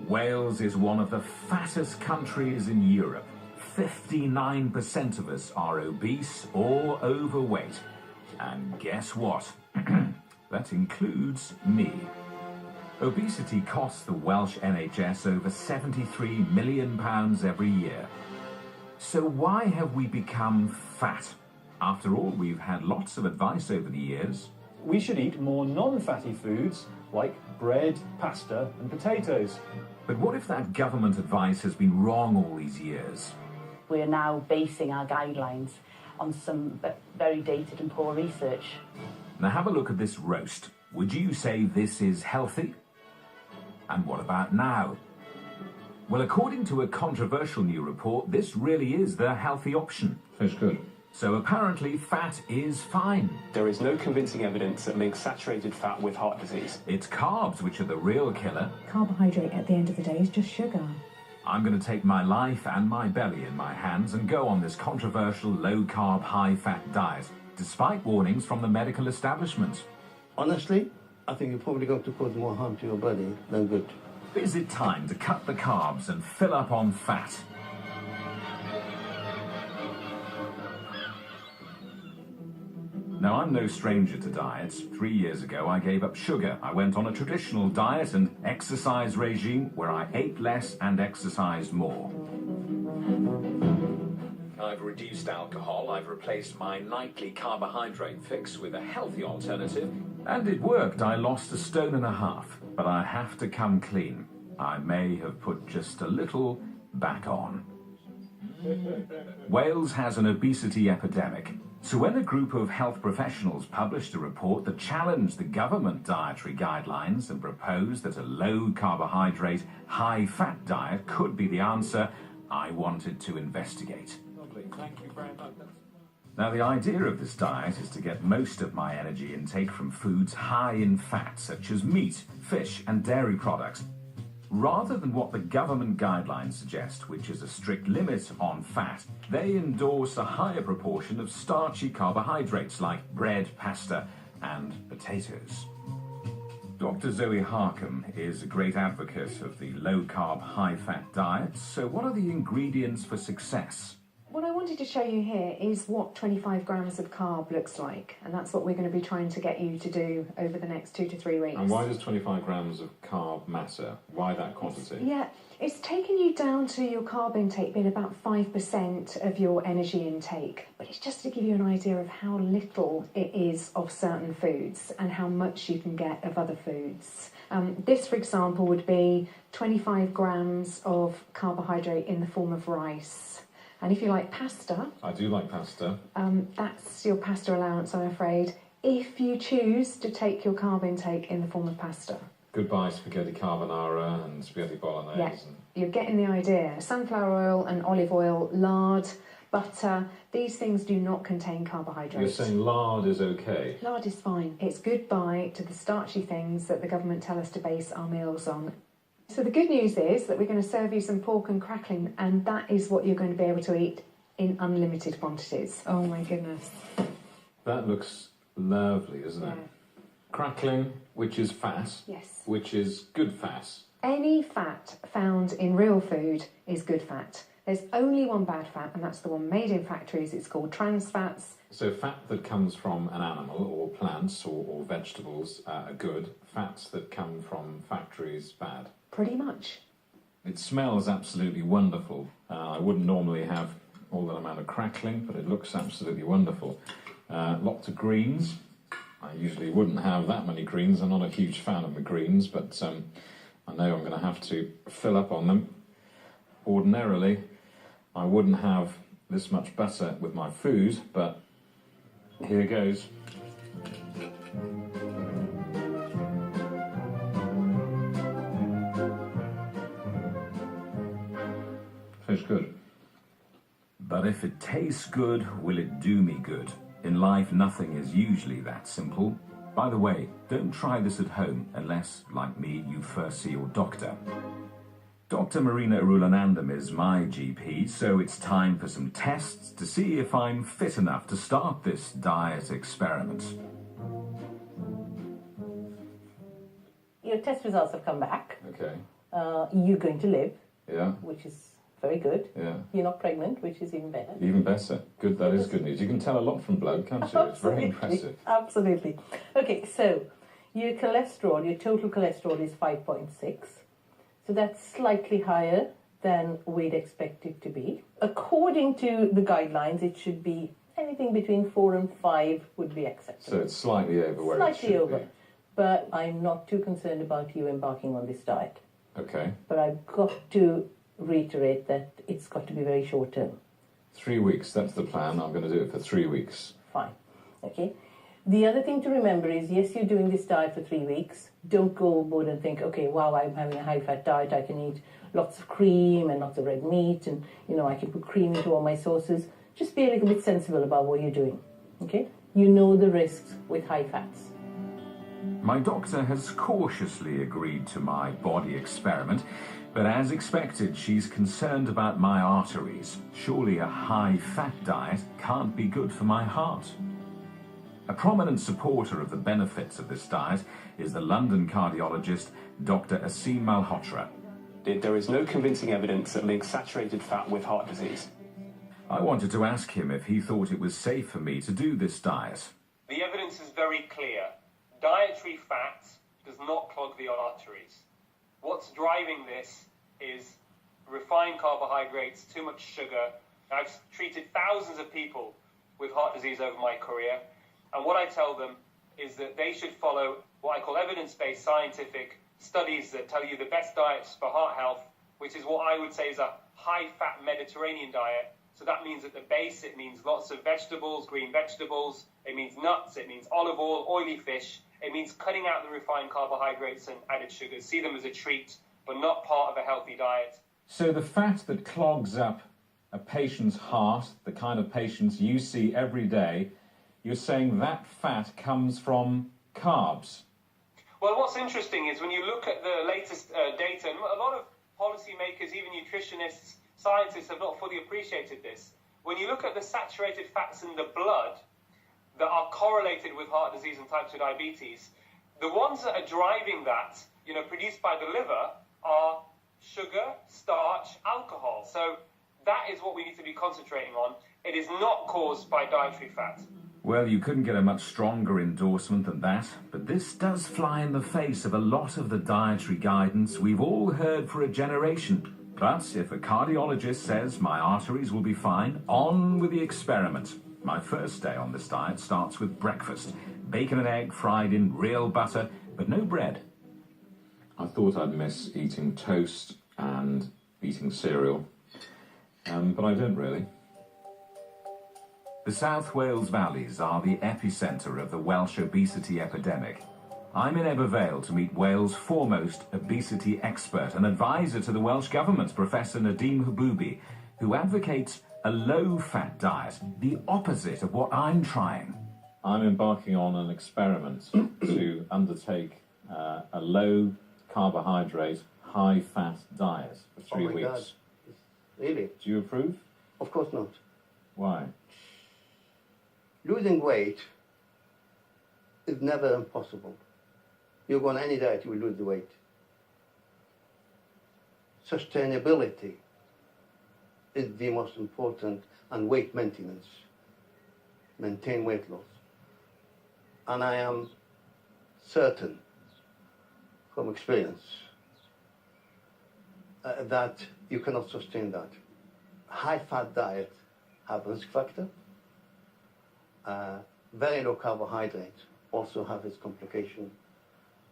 Wales is one of the fattest countries in Europe. 59% of us are obese or overweight. And guess what? That includes me. Obesity costs the Welsh NHS over £73 million every year. So why have we become fat? After all, we've had lots of advice over the years. We should eat more non-fatty foods like bread, pasta and potatoes. But what if that government advice has been wrong all these years? We're now basing our guidelines on some very dated and poor research. Now have a look at this roast. Would you say this is healthy? And what about now? Well, according to a controversial new report, this really is the healthy option. Tastes good. So apparently fat is fine. There is no convincing evidence that links saturated fat with heart disease. It's carbs which are the real killer. Carbohydrate at the end of the day is just sugar. I'm going to take my life and my belly in my hands and go on this controversial low-carb, high-fat diet, despite warnings from the medical establishment. Honestly, I think you're probably going to cause more harm to your body than good. Is it time to cut the carbs and fill up on fat? Now, I'm no stranger to diets. 3 years ago, I gave up sugar. I went on a traditional diet and exercise regime where I ate less and exercised more. I've reduced alcohol, I've replaced my nightly carbohydrate fix with a healthy alternative, and it worked. I lost 1.5 stone, but I have to come clean. I may have put just a little back on. Wales has an obesity epidemic. So when a group of health professionals published a report that challenged the government dietary guidelines and proposed that a low-carbohydrate, high-fat diet could be the answer, I wanted to investigate. Lovely, thank you very much. Now, the idea of this diet is to get most of my energy intake from foods high in fat, such as meat, fish, and dairy products, rather than what the government guidelines suggest, which is a strict limit on fat. They endorse a higher proportion of starchy carbohydrates like bread, pasta, and potatoes. Dr. Zoe Harcombe is a great advocate of the low-carb, high-fat diet. So what are the ingredients for success? What I wanted to show you here is what 25 grams of carb looks like, and that's what we're going to be trying to get you to do over the next 2 to 3 weeks. And why does 25 grams of carb matter? Why that quantity? It's taken you down to your carb intake being about 5% of your energy intake, but it's just to give you an idea of how little it is of certain foods and how much you can get of other foods. This, for example, would be 25 grams of carbohydrate in the form of rice. And if you like pasta... I do like pasta. That's your pasta allowance, I'm afraid, if you choose to take your carb intake in the form of pasta. Goodbye spaghetti carbonara and spaghetti bolognese. Yeah, you're getting the idea. Sunflower oil and olive oil, lard, butter, these things do not contain carbohydrates. You're saying lard is okay? Lard is fine. It's goodbye to the starchy things that the government tell us to base our meals on. So the good news is that we're going to serve you some pork and crackling, and that is what you're going to be able to eat in unlimited quantities. Oh my goodness. That looks lovely, doesn't it? Yeah. Crackling, which is fat. Yes. Which is good fat. Any fat found in real food is good fat. There's only one bad fat, and that's the one made in factories. It's called trans fats. So fat that comes from an animal or plants or vegetables are good. Fats that come from factories, bad. Pretty much. It smells absolutely wonderful. I wouldn't normally have all that amount of crackling, but it looks absolutely wonderful. Lots of greens. I usually wouldn't have that many greens. I'm not a huge fan of the greens, but I know I'm going to have to fill up on them. Ordinarily, I wouldn't have this much butter with my food, but here goes. Tastes good. But if it tastes good, will it do me good? In life, nothing is usually that simple. By the way, don't try this at home unless, like me, you first see your doctor. Dr. Marina Arulanandam is my GP, so it's time for some tests to see if I'm fit enough to start this diet experiment. Your test results have come back. Okay. you're going to live, Yeah. which is very good. Yeah. You're not pregnant, which is even better. Even better. Good. That is good news. You can tell a lot from blood, can't you? It's very impressive. Absolutely. Okay, so your cholesterol, your total cholesterol is 5.6. So that's slightly higher than we'd expect it to be. According to the guidelines, it should be anything between 4 and 5 would be acceptable. So it's slightly over where it Slightly should over. be. But I'm not too concerned about you embarking on this diet. Okay. But I've got to reiterate that it's got to be very short term. 3 weeks, that's the plan. I'm going to do it for 3 weeks. Fine. Okay. The other thing to remember is, yes, you're doing this diet for 3 weeks. Don't go overboard and think, okay, wow, I'm having a high-fat diet. I can eat lots of cream and lots of red meat, and, I can put cream into all my sauces. Just be a little bit sensible about what you're doing, okay? You know the risks with high fats. My doctor has cautiously agreed to my body experiment, but as expected, she's concerned about my arteries. Surely a high-fat diet can't be good for my heart. A prominent supporter of the benefits of this diet is the London cardiologist Dr. Aseem Malhotra. There is no convincing evidence that links saturated fat with heart disease. I wanted to ask him if he thought it was safe for me to do this diet. The evidence is very clear. Dietary fat does not clog the arteries. What's driving this is refined carbohydrates, too much sugar. I've treated thousands of people with heart disease over my career, and what I tell them is that they should follow what I call evidence-based scientific studies that tell you the best diets for heart health, which is what I would say is a high-fat Mediterranean diet. So that means at the base, it means lots of vegetables, green vegetables, it means nuts, it means olive oil, oily fish, it means cutting out the refined carbohydrates and added sugars, see them as a treat, but not part of a healthy diet. So the fat that clogs up a patient's heart, the kind of patients you see every day, you're saying that fat comes from carbs? Well, what's interesting is when you look at the latest data, and a lot of policymakers, even nutritionists, scientists have not fully appreciated this. When you look at the saturated fats in the blood that are correlated with heart disease and type 2 diabetes, the ones that are driving that, produced by the liver, are sugar, starch, alcohol. So that is what we need to be concentrating on. It is not caused by dietary fat. Well, you couldn't get a much stronger endorsement than that, but this does fly in the face of a lot of the dietary guidance we've all heard for a generation. But if a cardiologist says my arteries will be fine, on with the experiment. My first day on this diet starts with breakfast. Bacon and egg fried in real butter, but no bread. I thought I'd miss eating toast and eating cereal, but I don't really. The South Wales valleys are the epicentre of the Welsh obesity epidemic. I'm in Ebervale to meet Wales' foremost obesity expert and advisor to the Welsh Government, Professor Nadim Haboubi, who advocates a low-fat diet, the opposite of what I'm trying. I'm embarking on an experiment to undertake a low-carbohydrate, high-fat diet for 3 weeks. God. Really? Do you approve? Of course not. Why? Losing weight is never impossible. You go on any diet, you will lose the weight. Sustainability is the most important, and weight maintenance. Maintain weight loss. And I am certain from experience that you cannot sustain that. High-fat diet have risk factor. Very low carbohydrate also have its complication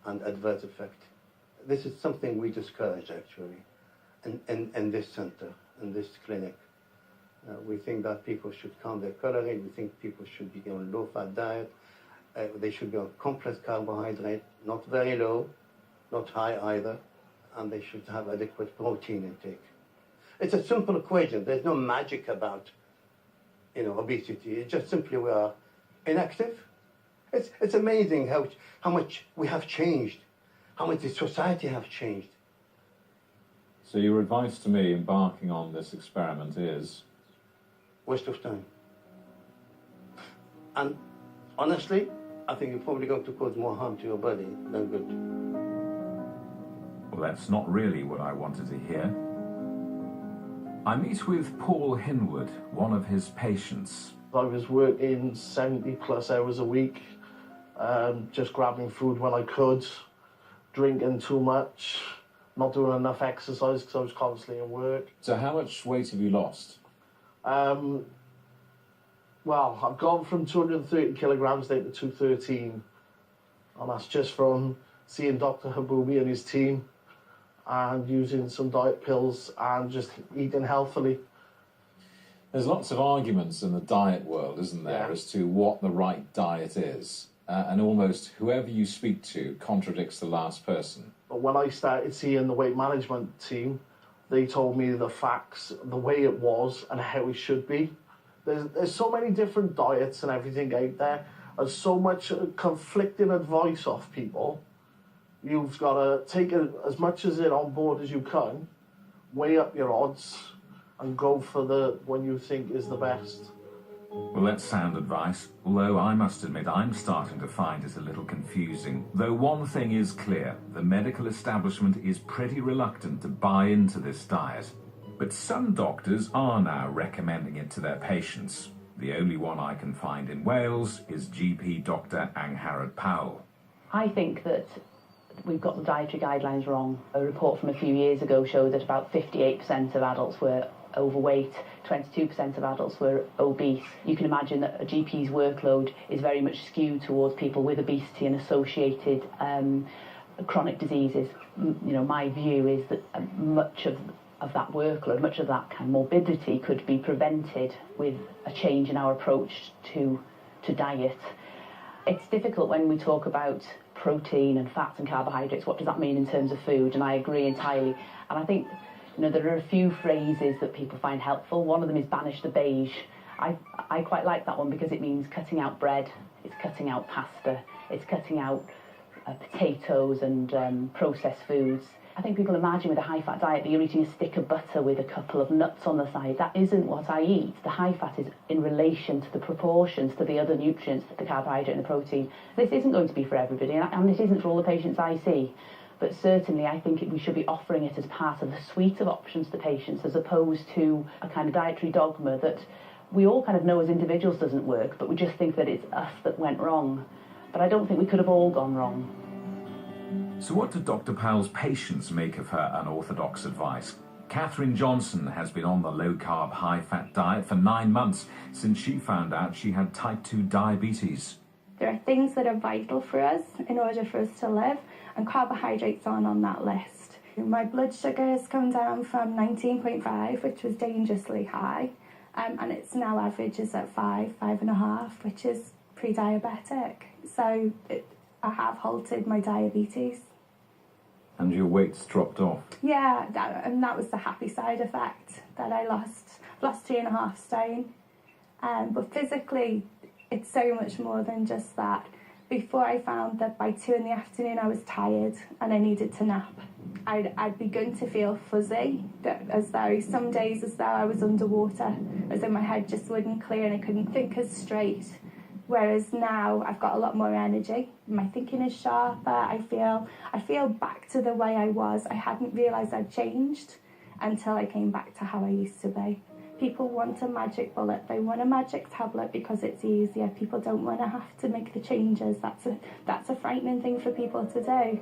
and adverse effect. This is something we discourage actually in this center, in this clinic. We think that people should count their calories. We think people should be on low-fat diet. They should be on complex carbohydrate, not very low, not high either, and they should have adequate protein intake. It's a simple equation. There's no magic about, obesity. It's just simply we are inactive. It's amazing how much we have changed, how much the society have changed. So your advice to me embarking on this experiment is? Waste of time. And honestly, I think you're probably going to cause more harm to your body than good. Well, that's not really what I wanted to hear. I meet with Paul Hinwood, one of his patients. I was working 70 plus hours a week, just grabbing food when I could, drinking too much, not doing enough exercise because I was constantly in work. So how much weight have you lost? Well, I've gone from 230 kilograms down to 213, and that's just from seeing Dr. Haboubi and his team and using some diet pills and just eating healthily. There's lots of arguments in the diet world, isn't there, as to what the right diet is. And almost whoever you speak to contradicts the last person. But when I started seeing the weight management team, they told me the facts, the way it was and how it should be. There's so many different diets and everything out there. There's so much conflicting advice off people. You've got to take it, as much as it on board as you can, weigh up your odds and go for the one you think is the best. Well, that's sound advice, although I must admit I'm starting to find it a little confusing. Though one thing is clear, the medical establishment is pretty reluctant to buy into this diet. But some doctors are now recommending it to their patients. The only one I can find in Wales is GP Dr. Angharad Powell. I think that we've got the dietary guidelines wrong. A report from a few years ago showed that about 58% of adults were overweight, 22% of adults were obese. You can imagine that a GP's workload is very much skewed towards people with obesity and associated chronic diseases. You know, my view is that much of that workload, much of that kind of morbidity could be prevented with a change in our approach to diet. It's difficult when we talk about protein and fats and carbohydrates. What does that mean in terms of food? And I agree entirely. And I think, you know, there are a few phrases that people find helpful. One of them is banish the beige. I quite like that one because it means cutting out bread, it's cutting out pasta, it's cutting out potatoes and processed foods. I think people imagine with a high-fat diet that you're eating a stick of butter with a couple of nuts on the side. That isn't what I eat. The high fat is in relation to the proportions to the other nutrients, the carbohydrate and the protein. This isn't going to be for everybody, and it isn't for all the patients I see. But certainly I think we should be offering it as part of a suite of options to patients as opposed to a kind of dietary dogma that we all kind of know as individuals doesn't work, but we just think that it's us that went wrong. But I don't think we could have all gone wrong. So what do Dr. Powell's patients make of her unorthodox advice? Catherine Johnson has been on the low-carb, high-fat diet for 9 months since she found out she had type 2 diabetes. There are things that are vital for us in order for us to live, and carbohydrates aren't on that list. My blood sugar has come down from 19.5, which was dangerously high, and it's now averages at 5.5, which is pre-diabetic. So I have halted my diabetes. And your weight's dropped off? Yeah, and that was the happy side effect, that I lost 2.5 stone. But physically, it's so much more than just that. Before I found that by 2 PM I was tired and I needed to nap. I'd begun to feel fuzzy, as though some days as though I was underwater, as though my head just wouldn't clear and I couldn't think as straight. Whereas now I've got a lot more energy. My thinking is sharper. I feel back to the way I was. I hadn't realised I'd changed until I came back to how I used to be. People want a magic bullet. They want a magic tablet because it's easier. People don't want to have to make the changes. That's a frightening thing for people to do.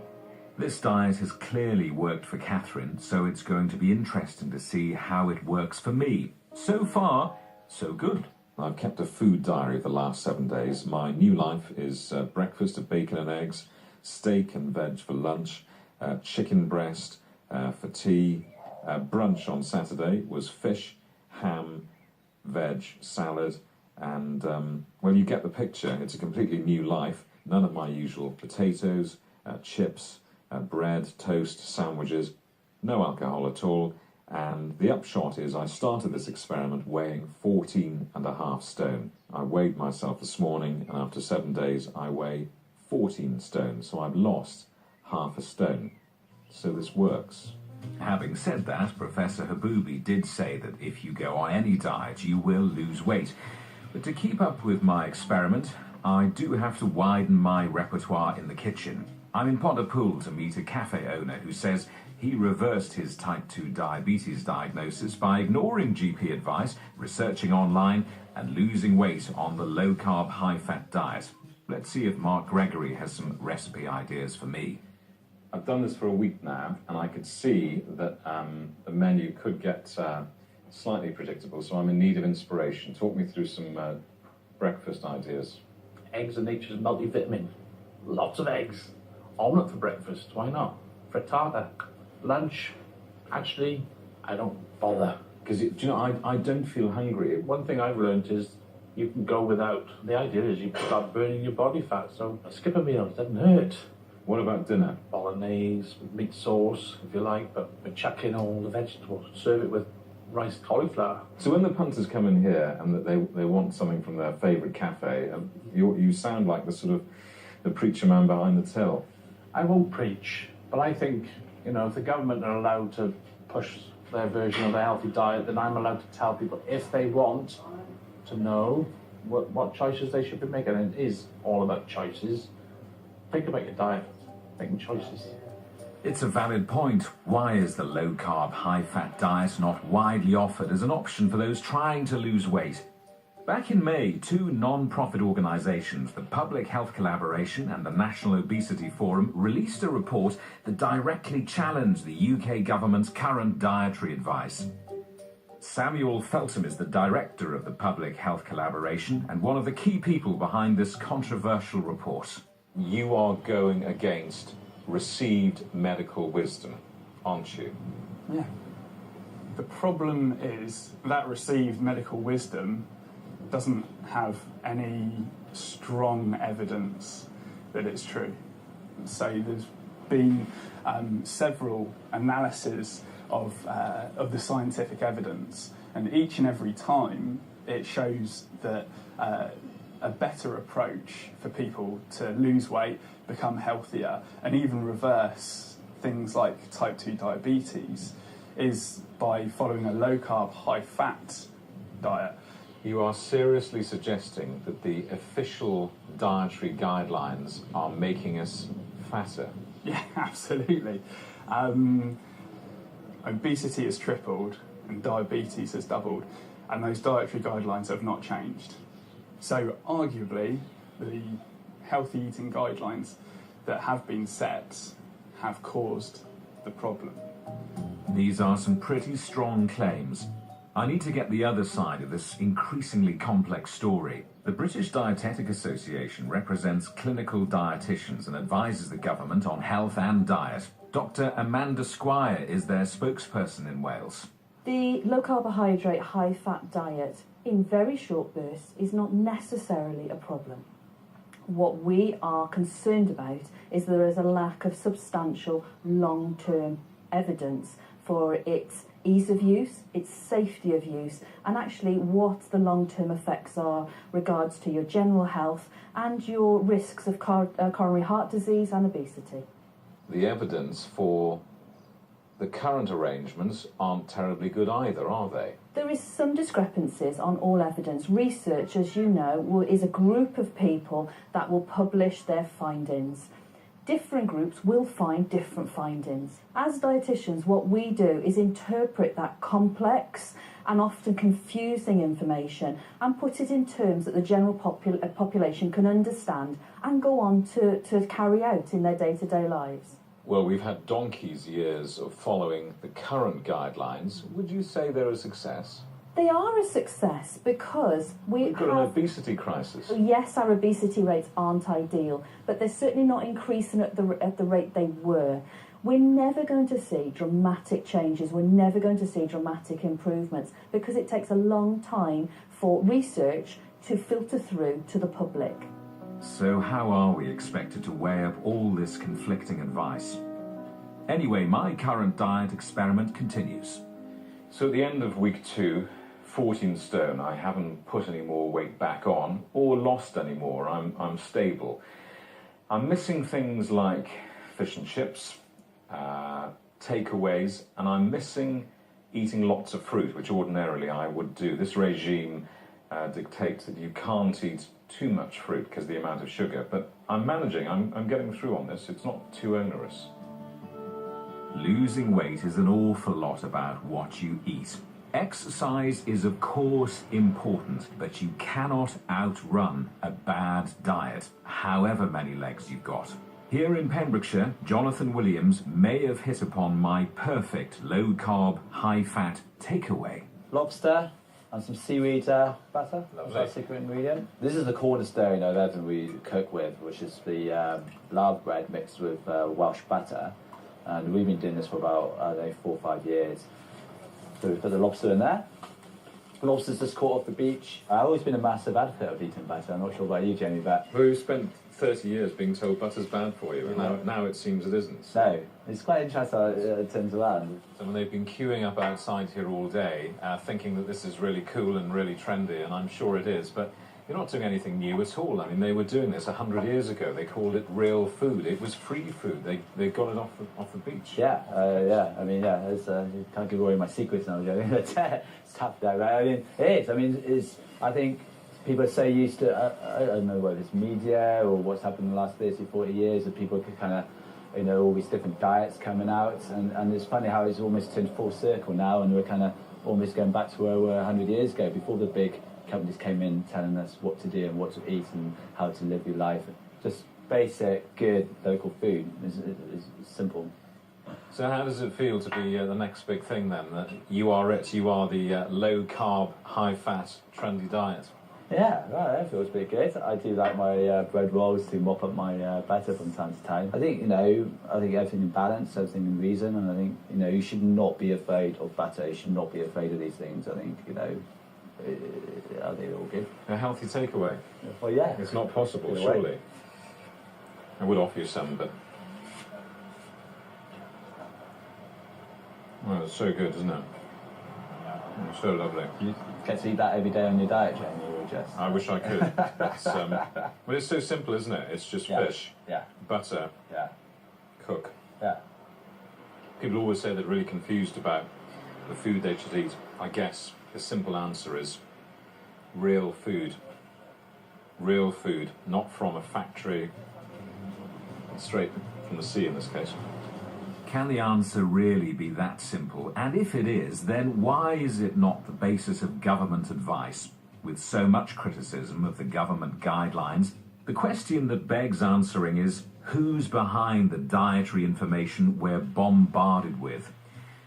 This diet has clearly worked for Catherine, so it's going to be interesting to see how it works for me. So far, so good. I've kept a food diary for the last 7 days. My new life is breakfast of bacon and eggs, steak and veg for lunch, chicken breast for tea. Brunch on Saturday was fish, ham, veg, salad, and, well, you get the picture. It's a completely new life. None of my usual potatoes, chips, bread, toast, sandwiches, no alcohol at all. And the upshot is I started this experiment weighing 14.5 stone. I weighed myself this morning, and after 7 days I weigh 14 stone. So I've lost half a stone. So this works. Having said that, Professor Haboubi did say that if you go on any diet, you will lose weight. But to keep up with my experiment, I do have to widen my repertoire in the kitchen. I'm in Pontypool to meet a cafe owner who says he reversed his type 2 diabetes diagnosis by ignoring GP advice, researching online, and losing weight on the low-carb, high-fat diet. Let's see if Mark Gregory has some recipe ideas for me. I've done this for a week now, and I could see that the menu could get slightly predictable, so I'm in need of inspiration. Talk me through some breakfast ideas. Eggs are nature's multivitamin. Lots of eggs. Omelette for breakfast, why not? Frittata. Lunch, actually, I don't bother. Because, do you know, I don't feel hungry. One thing I've learned is you can go without. The idea is you start burning your body fat, so skip a meal, it doesn't hurt. What about dinner? Bolognese, with meat sauce, if you like, but chuck in all the vegetables. Serve it with rice cauliflower. So when the punters come in here and that they want something from their favourite cafe, you sound like the sort of the preacher man behind the till. I won't preach, but I think, you know, if the government are allowed to push their version of a healthy diet, then I'm allowed to tell people if they want to know what choices they should be making. And it is all about choices. Think about your diet, making choices. It's a valid point. Why is the low-carb, high-fat diet not widely offered as an option for those trying to lose weight? Back in May, two non-profit organisations, the Public Health Collaboration and the National Obesity Forum, released a report that directly challenged the UK government's current dietary advice. Samuel Feltham is the director of the Public Health Collaboration and one of the key people behind this controversial report. You are going against received medical wisdom, aren't you? Yeah. The problem is that received medical wisdom doesn't have any strong evidence that it's true. So there's been several analyses of the scientific evidence, and each and every time it shows that a better approach for people to lose weight, become healthier, and even reverse things like type 2 diabetes is by following a low-carb, high-fat diet. You are seriously suggesting that the official dietary guidelines are making us fatter? Yeah, absolutely. Obesity has tripled and diabetes has doubled, and those dietary guidelines have not changed. So arguably, the healthy eating guidelines that have been set have caused the problem. These are some pretty strong claims. I need to get the other side of this increasingly complex story. The British Dietetic Association represents clinical dietitians and advises the government on health and diet. Dr. Amanda Squire is their spokesperson in Wales. The low carbohydrate, high fat diet in very short bursts is not necessarily a problem. What we are concerned about is there is a lack of substantial long-term evidence for its ease of use, its safety of use, and actually what the long-term effects are regards to your general health and your risks of coronary heart disease and obesity. The evidence for the current arrangements aren't terribly good either, are they? There is some discrepancies on all evidence. Research, as you know, is a group of people that will publish their findings. Different groups will find different findings. As dietitians, what we do is interpret that complex and often confusing information and put it in terms that the general population can understand and go on to carry out in their day-to-day lives. Well, we've had donkey's years of following the current guidelines. Would you say they're a success? They are a success because we've got an obesity crisis. Yes, our obesity rates aren't ideal, but they're certainly not increasing at the rate they were. We're never going to see dramatic changes. We're never going to see dramatic improvements because it takes a long time for research to filter through to the public. So how are we expected to weigh up all this conflicting advice? Anyway, my current diet experiment continues. So at the end of week 2, 14 stone, I haven't put any more weight back on or lost any more. I'm stable. I'm missing things like fish and chips, takeaways, and I'm missing eating lots of fruit, which ordinarily I would do. This regime dictates that you can't eat too much fruit because of the amount of sugar, but I'm managing. I'm getting through on this. It's not too onerous. Losing weight is an awful lot about what you eat. Exercise is of course important, but you cannot outrun a bad diet, however many legs you've got. Here in Pembrokeshire, Jonathan Williams may have hit upon my perfect low-carb, high-fat takeaway. Lobster and some seaweed butter. That's our secret ingredient. This is the cornerstone of everything we cook with, which is the lard bread mixed with Welsh butter. And we've been doing this for about, 4 or 5 years. So we put the lobster in there. The lobster's just caught off the beach. I've always been a massive advocate of eating butter. I'm not sure about you, Jamie, but... Well, we've spent 30 years being told butter's bad for you, and now it seems it isn't. No, it's quite interesting how it turns around. I mean, they've been queuing up outside here all day, thinking that this is really cool and really trendy, and I'm sure it is, but you're not doing anything new at all. I mean, they were doing this 100 years ago. They called it real food. It was free food. They got it off the beach. Yeah. I mean, it's, you can't give away my secrets now, Joe. It's tough though, right? I mean, it is. I mean, I think people are so used to, I don't know whether it's media or what's happened in the last 30, 40 years, that people could kind of, all these different diets coming out, and it's funny how it's almost turned full circle now, and we're kind of almost going back to where we were 100 years ago, before the big companies came in telling us what to do and what to eat and how to live your life. Just basic, good, local food is simple. So how does it feel to be the next big thing then? That you are the low-carb, high-fat, trendy diet? Yeah, right, that feels pretty good. I do like my bread rolls to mop up my batter from time to time. I think, I think everything in balance, everything in reason, and I think, you should not be afraid of batter, you should not be afraid of these things. I think, I think they're all good. A healthy takeaway? Well, yeah. It's not possible, surely. I would offer you some, but... Well, it's so good, isn't it? It's so lovely. You get to eat that every day on your diet, Jamie, or just... I wish I could. But it's so simple, isn't it? It's just fish, butter, cook. Yeah. People always say they're really confused about the food they should eat. I guess the simple answer is real food. Real food, not from a factory, straight from the sea in this case. Can the answer really be that simple? And if it is, then why is it not the basis of government advice? With so much criticism of the government guidelines, the question that begs answering is, who's behind the dietary information we're bombarded with?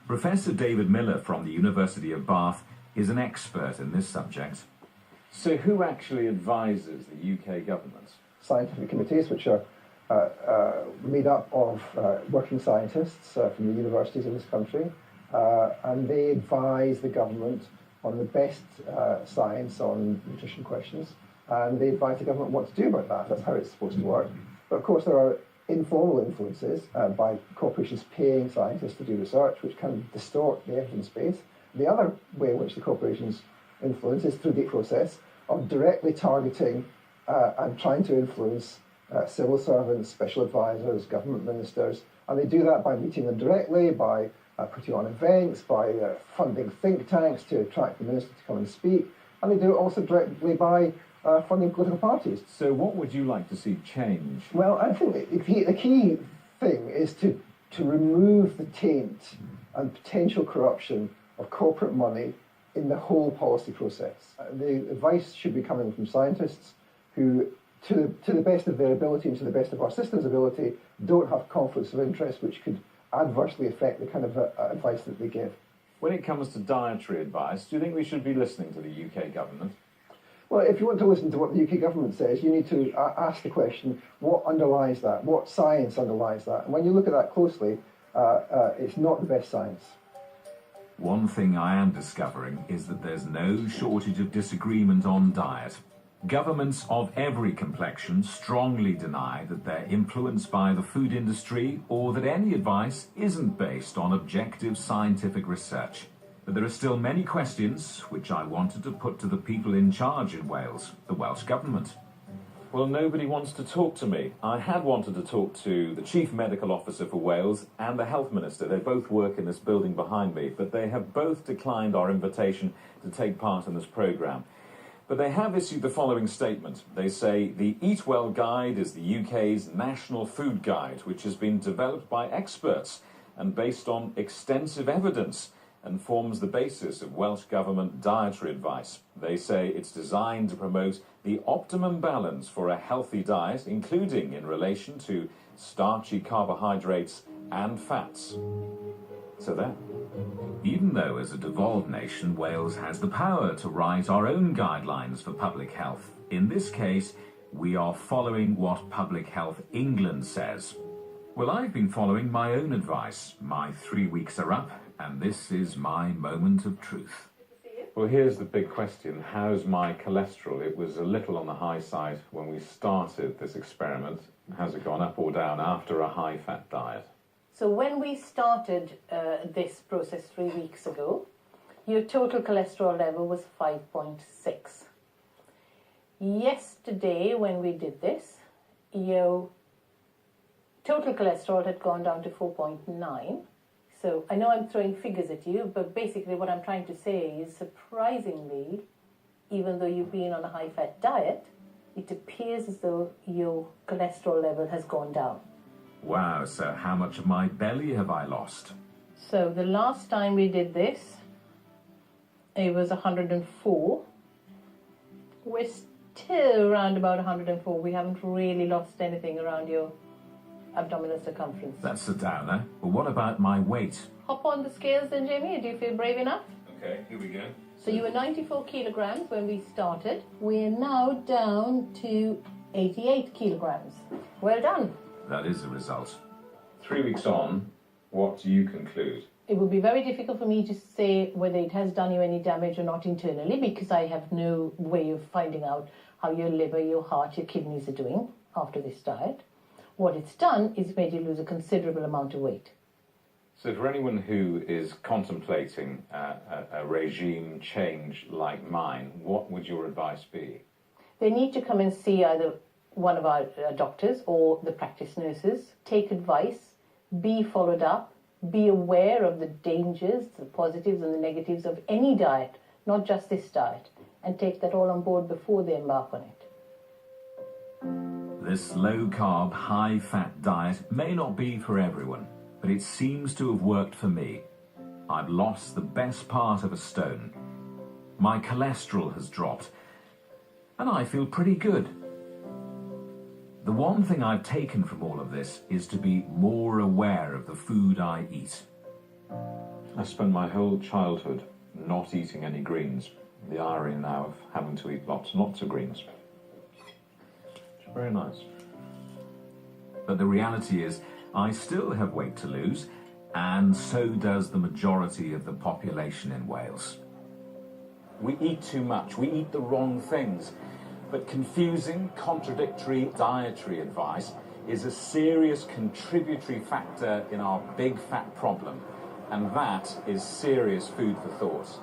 Professor David Miller from the University of Bath is an expert in this subject. So who actually advises the UK government? Scientific committees, which are made up of working scientists from the universities in this country, and they advise the government on the best science on nutrition questions, and they advise the government what to do about that. That's how it's supposed to work. But of course there are informal influences by corporations paying scientists to do research, which can distort the evidence base. The other way in which the corporations influence is through the process of directly targeting and trying to influence civil servants, special advisors, government ministers, and they do that by meeting them directly, by putting on events, by funding think tanks to attract the minister to come and speak, and they do it also directly by funding political parties. So what would you like to see change? Well, I think the key thing is to remove the taint and potential corruption of corporate money in the whole policy process. The advice should be coming from scientists who, to the best of their ability and to the best of our system's ability, don't have conflicts of interest which could adversely affect the kind of advice that they give. When it comes to dietary advice, do you think we should be listening to the UK government? Well, if you want to listen to what the UK government says, you need to ask the question, what underlies that? What science underlies that? And when you look at that closely, it's not the best science. One thing I am discovering is that there's no shortage of disagreement on diet. Governments of every complexion strongly deny that they're influenced by the food industry or that any advice isn't based on objective scientific research. But there are still many questions which I wanted to put to the people in charge in Wales, the Welsh Government. Well, nobody wants to talk to me. I had wanted to talk to the Chief Medical Officer for Wales and the Health Minister. They both work in this building behind me, but they have both declined our invitation to take part in this programme. But they have issued the following statement. They say the Eat Well Guide is the UK's national food guide, which has been developed by experts and based on extensive evidence and forms the basis of Welsh Government dietary advice. They say it's designed to promote the optimum balance for a healthy diet, including in relation to starchy carbohydrates and fats. So there. Even though as a devolved nation, Wales has the power to write our own guidelines for public health, in this case, we are following what Public Health England says. Well, I've been following my own advice. My 3 weeks are up, and this is my moment of truth. Well, here's the big question. How's my cholesterol? It was a little on the high side when we started this experiment. Has it gone up or down after a high-fat diet? So when we started this process 3 weeks ago, your total cholesterol level was 5.6. Yesterday, when we did this, your total cholesterol had gone down to 4.9. So I know I'm throwing figures at you, but basically what I'm trying to say is, surprisingly, even though you've been on a high-fat diet, it appears as though your cholesterol level has gone down. Wow, so how much of my belly have I lost? So the last time we did this, it was 104. We're still around about 104. We haven't really lost anything around your abdominal circumference. That's a downer. But what about my weight? Hop on the scales then, Jamie. Do you feel brave enough? Okay, here we go. So you were 94 kilograms when we started. We're now down to 88 kilograms. Well done. That is a result. 3 weeks on, what do you conclude? It would be very difficult for me to say whether it has done you any damage or not internally, because I have no way of finding out how your liver, your heart, your kidneys are doing after this diet. What it's done is made you lose a considerable amount of weight. So for anyone who is contemplating a regime change like mine, what would your advice be? They need to come and see either one of our doctors or the practice nurses, take advice, be followed up, be aware of the dangers, the positives and the negatives of any diet, not just this diet, and take that all on board before they embark on it. This low-carb, high-fat diet may not be for everyone, but it seems to have worked for me. I've lost the best part of a stone. My cholesterol has dropped, and I feel pretty good. The one thing I've taken from all of this is to be more aware of the food I eat. I spent my whole childhood not eating any greens. The irony now of having to eat lots and lots of greens. It's very nice. But the reality is, I still have weight to lose, and so does the majority of the population in Wales. We eat too much. We eat the wrong things. But confusing, contradictory dietary advice is a serious contributory factor in our big fat problem, and that is serious food for thought.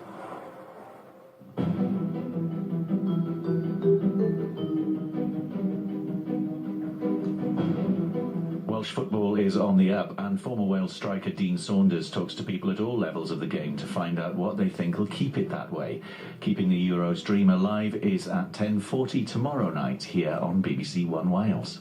Welsh football is on the up, and former Wales striker Dean Saunders talks to people at all levels of the game to find out what they think will keep it that way. Keeping the Euros dream alive is at 10:40 tomorrow night here on BBC One Wales.